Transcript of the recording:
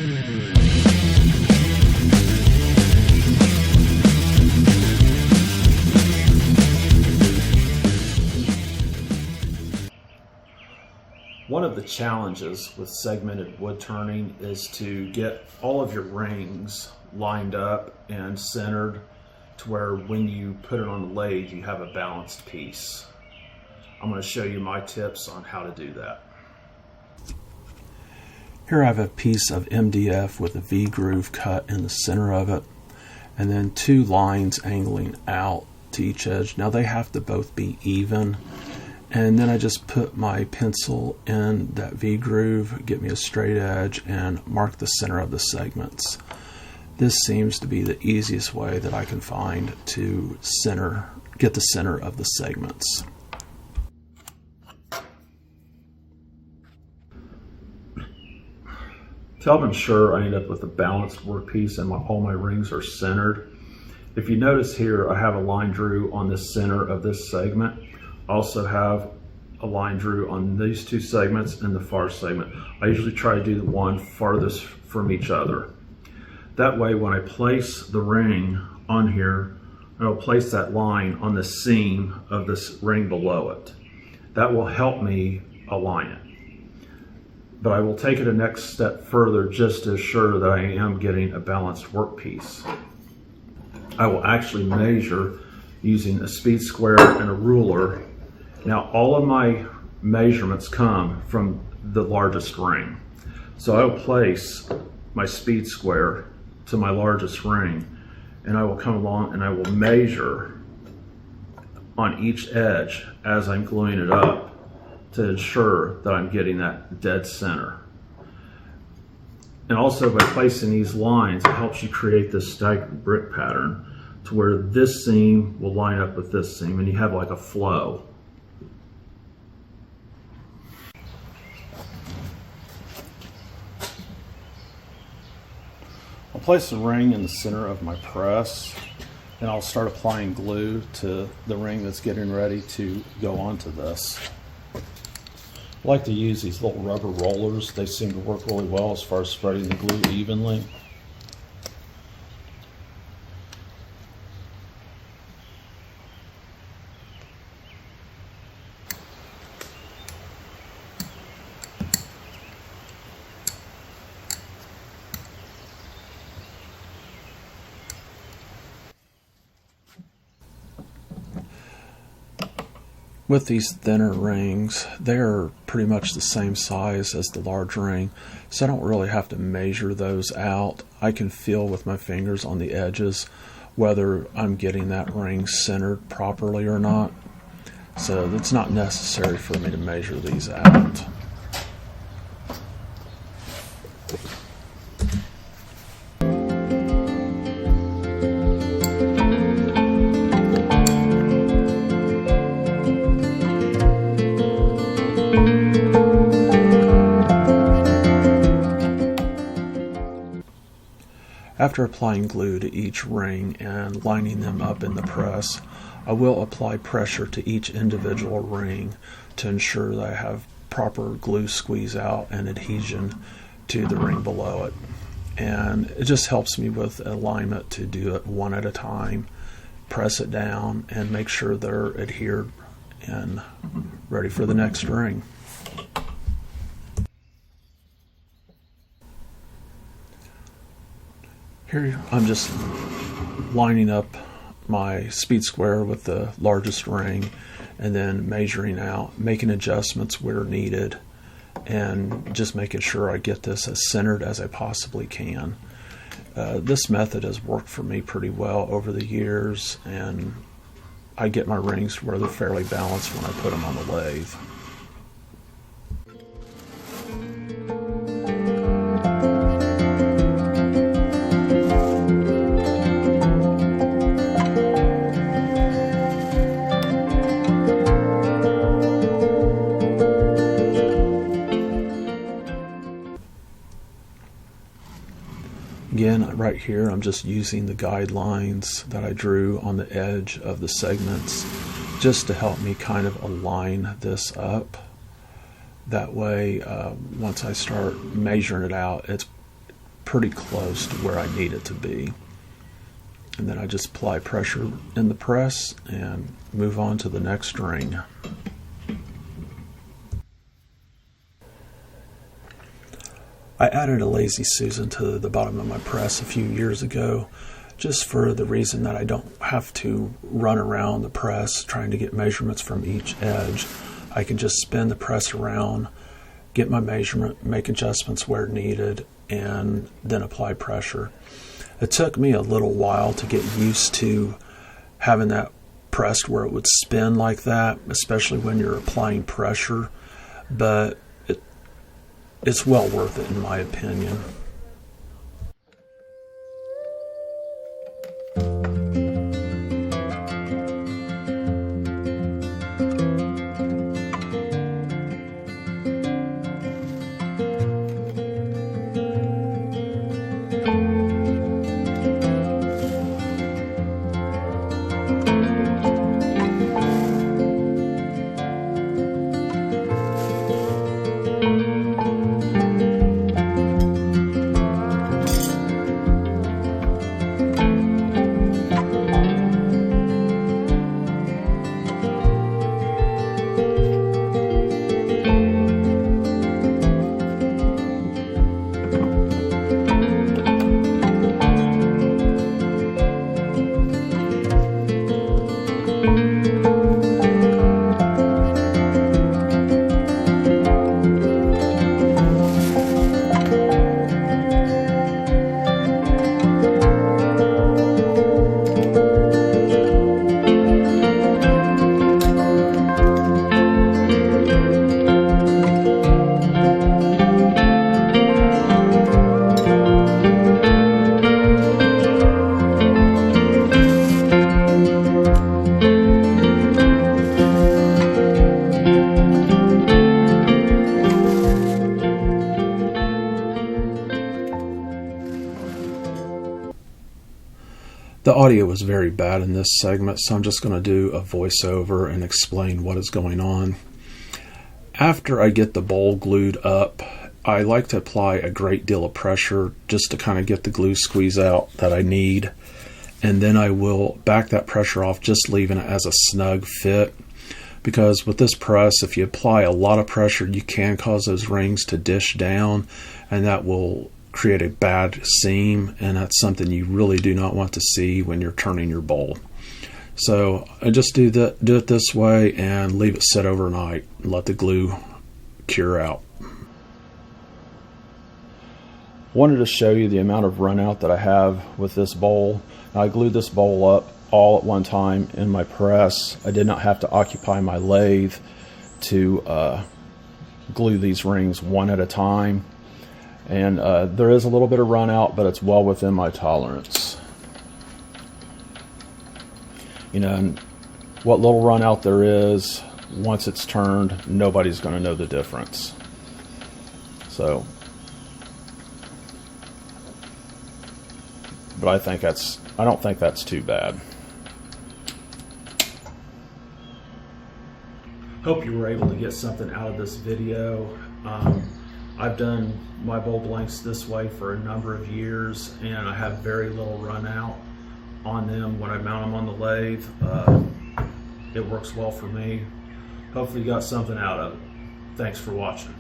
One of the challenges with segmented wood turning is to get all of your rings lined up and centered to where when you put it on the lathe you have a balanced piece. I'm going to show you my tips on how to do that. Here I have a piece of MDF with a V groove cut in the center of it, and then two lines angling out to each edge. Now they have to both be even, and then I just put my pencil in that V groove, get me a straight edge, and mark the center of the segments. This seems to be the easiest way that I can find to get the center of the segments. To help ensure I end up with a balanced workpiece and all my rings are centered, if you notice here I have a line drew on the center of this segment. I also have a line drew on these two segments and the far segment. I usually try to do the one farthest from each other. That way when I place the ring on here, I'll place that line on the seam of this ring below it. That will help me align it. But I will take it a next step further just to assure that I am getting a balanced workpiece. I will actually measure using a speed square and a ruler. Now all of my measurements come from the largest ring. So I will place my speed square to my largest ring, and I will come along and I will measure on each edge as I'm gluing it up to ensure that I'm getting that dead center. And also by placing these lines, it helps you create this staggered brick pattern to where this seam will line up with this seam and you have like a flow. I'll place the ring in the center of my press, and I'll start applying glue to the ring that's getting ready to go onto this. I like to use these little rubber rollers. They seem to work really well as far as spreading the glue evenly. With these thinner rings, they're pretty much the same size as the large ring, so I don't really have to measure those out. I can feel with my fingers on the edges whether I'm getting that ring centered properly or not. So it's not necessary for me to measure these out. After applying glue to each ring and lining them up in the press, I will apply pressure to each individual ring to ensure that I have proper glue squeeze out and adhesion to the ring below it. And it just helps me with alignment to do it one at a time, press it down, and make sure they're adhered and ready for the next ring. Here I'm just lining up my speed square with the largest ring and then measuring out, making adjustments where needed, and just making sure I get this as centered as I possibly can. This method has worked for me pretty well over the years, and I get my rings where they're fairly balanced when I put them on the lathe. Again, right here, I'm just using the guidelines that I drew on the edge of the segments just to help me kind of align this up. That way, once I start measuring it out, it's pretty close to where I need it to be. And then I just apply pressure in the press and move on to the next ring. I added a Lazy Susan to the bottom of my press a few years ago, just for the reason that I don't have to run around the press trying to get measurements from each edge. I can just spin the press around, get my measurement, make adjustments where needed, and then apply pressure. It took me a little while to get used to having that pressed where it would spin like that, especially when you're applying pressure, but it's well worth it in my opinion. The audio was very bad in this segment, so I'm just going to do a voiceover and explain what is going on. After I get the bowl glued up, I like to apply a great deal of pressure just to kind of get the glue squeeze out that I need. And then I will back that pressure off, just leaving it as a snug fit. Because with this press, if you apply a lot of pressure, you can cause those rings to dish down, and that will create a bad seam, and that's something you really do not want to see when you're turning your bowl. So I just do it this way and leave it sit overnight and let the glue cure out. Wanted to show you the amount of run out that I have with this bowl. Now, I glued this bowl up all at one time in my press. I did not have to occupy my lathe to glue these rings one at a time. And there is a little bit of run out, but it's well within my tolerance. You know, and what little run out there is, once it's turned, nobody's going to know the difference. So, but I don't think that's too bad. Hope you were able to get something out of this video. I've done my bowl blanks this way for a number of years, and I have very little run out on them when I mount them on the lathe. It works well for me. Hopefully you got something out of it. Thanks for watching.